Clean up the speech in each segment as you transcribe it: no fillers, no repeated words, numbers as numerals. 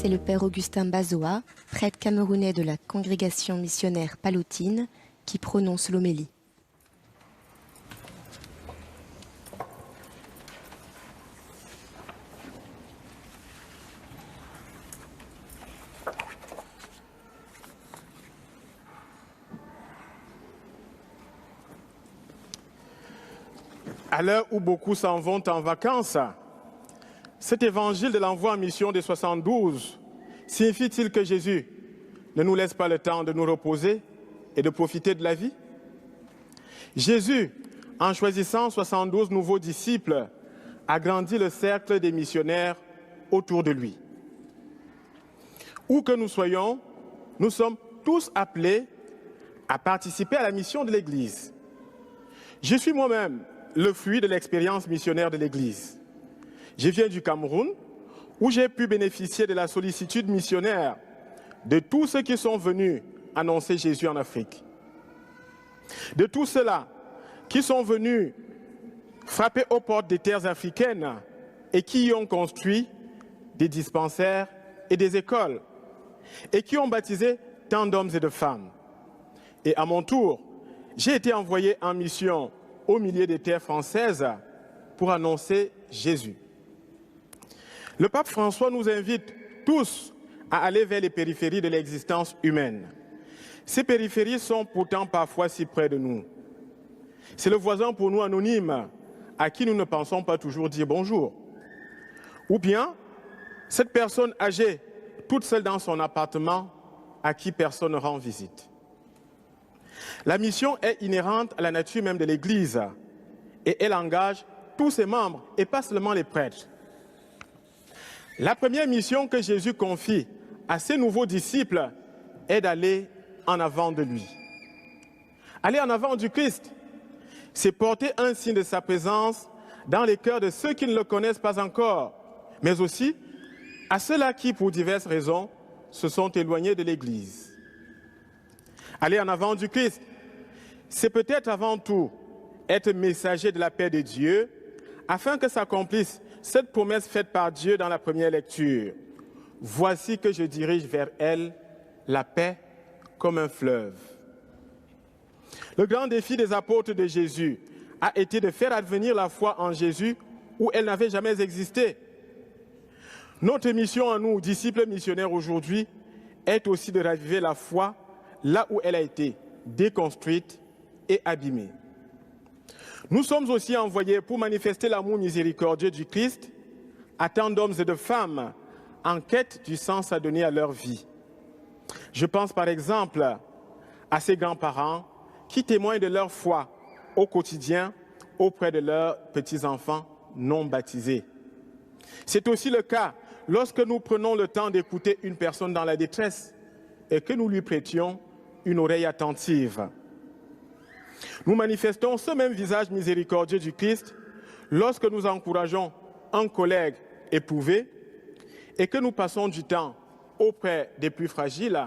c'est le père Augustin Bazoa, prêtre camerounais de la congrégation missionnaire pallottine, qui prononce l'homélie. À l'heure où beaucoup s'en vont en vacances, cet évangile de l'envoi en mission des 72 signifie-t-il que Jésus ne nous laisse pas le temps de nous reposer et de profiter de la vie? Jésus, en choisissant 72 nouveaux disciples, agrandit le cercle des missionnaires autour de lui. Où que nous soyons, nous sommes tous appelés à participer à la mission de l'Église. Je suis moi-même le fruit de l'expérience missionnaire de l'Église. Je viens du Cameroun, où j'ai pu bénéficier de la sollicitude missionnaire de tous ceux qui sont venus annoncer Jésus en Afrique. De tous ceux-là qui sont venus frapper aux portes des terres africaines et qui y ont construit des dispensaires et des écoles, et qui ont baptisé tant d'hommes et de femmes. Et à mon tour, j'ai été envoyé en mission au milieu des terres françaises pour annoncer Jésus. Le pape François nous invite tous à aller vers les périphéries de l'existence humaine. Ces périphéries sont pourtant parfois si près de nous. C'est le voisin pour nous anonyme à qui nous ne pensons pas toujours dire bonjour. Ou bien cette personne âgée, toute seule dans son appartement, à qui personne ne rend visite. La mission est inhérente à la nature même de l'Église et elle engage tous ses membres et pas seulement les prêtres. La première mission que Jésus confie à ses nouveaux disciples est d'aller en avant de lui. Aller en avant du Christ, c'est porter un signe de sa présence dans les cœurs de ceux qui ne le connaissent pas encore, mais aussi à ceux-là qui, pour diverses raisons, se sont éloignés de l'Église. Aller en avant du Christ, c'est peut-être avant tout être messager de la paix de Dieu, afin que s'accomplisse cette promesse faite par Dieu dans la première lecture. Voici que je dirige vers elle la paix comme un fleuve. Le grand défi des apôtres de Jésus a été de faire advenir la foi en Jésus où elle n'avait jamais existé. Notre mission à nous, disciples missionnaires aujourd'hui, est aussi de raviver la foi là où elle a été déconstruite et abîmée. Nous sommes aussi envoyés pour manifester l'amour miséricordieux du Christ à tant d'hommes et de femmes en quête du sens à donner à leur vie. Je pense par exemple à ces grands-parents qui témoignent de leur foi au quotidien auprès de leurs petits-enfants non baptisés. C'est aussi le cas lorsque nous prenons le temps d'écouter une personne dans la détresse et que nous lui prêtions une oreille attentive. Nous manifestons ce même visage miséricordieux du Christ lorsque nous encourageons un collègue éprouvé et que nous passons du temps auprès des plus fragiles,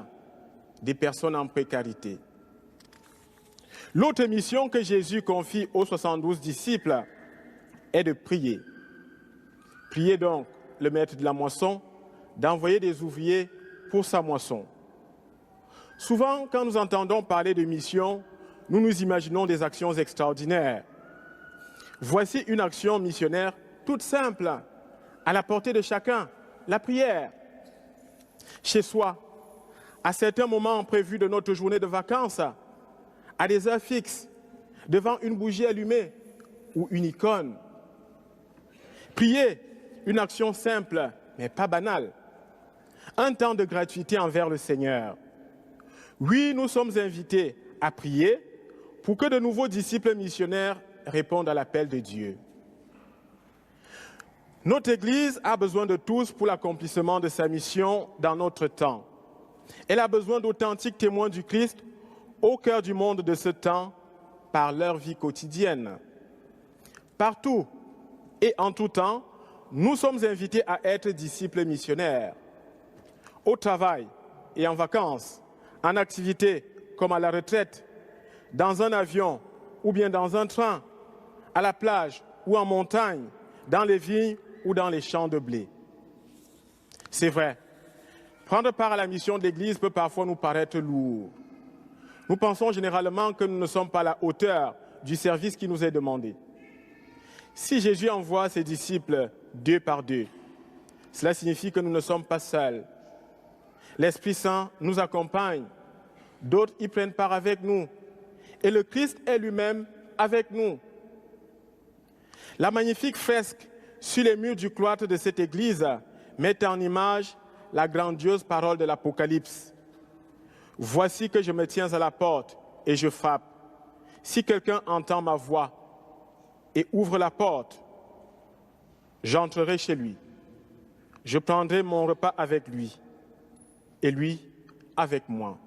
des personnes en précarité. L'autre mission que Jésus confie aux 72 disciples est de prier. Priez donc le maître de la moisson d'envoyer des ouvriers pour sa moisson. Souvent, quand nous entendons parler de mission, nous nous imaginons des actions extraordinaires. Voici une action missionnaire toute simple, à la portée de chacun, la prière. Chez soi, à certains moments prévus de notre journée de vacances, à des heures fixes, devant une bougie allumée ou une icône. Prier, une action simple, mais pas banale. Un temps de gratuité envers le Seigneur. Oui, nous sommes invités à prier pour que de nouveaux disciples missionnaires répondent à l'appel de Dieu. Notre Église a besoin de tous pour l'accomplissement de sa mission dans notre temps. Elle a besoin d'authentiques témoins du Christ au cœur du monde de ce temps par leur vie quotidienne. Partout et en tout temps, nous sommes invités à être disciples missionnaires. Au travail et en vacances, en activité comme à la retraite, dans un avion ou bien dans un train, à la plage ou en montagne, dans les vignes ou dans les champs de blé. C'est vrai, Prendre part à la mission de l'Église peut parfois nous paraître lourd. Nous pensons généralement que nous ne sommes pas à la hauteur du service qui nous est demandé. Si Jésus envoie ses disciples 2 par 2, cela signifie que nous ne sommes pas seuls. L'Esprit Saint nous accompagne, d'autres y prennent part avec nous, et le Christ est lui-même avec nous. La magnifique fresque sur les murs du cloître de cette église met en image la grandiose parole de l'Apocalypse. Voici que je me tiens à la porte et je frappe. Si quelqu'un entend ma voix et ouvre la porte, j'entrerai chez lui. Je prendrai mon repas avec lui et lui avec moi.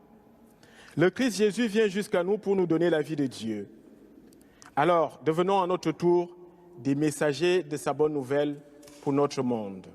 Le Christ Jésus vient jusqu'à nous pour nous donner la vie de Dieu. Alors, devenons à notre tour des messagers de sa bonne nouvelle pour notre monde.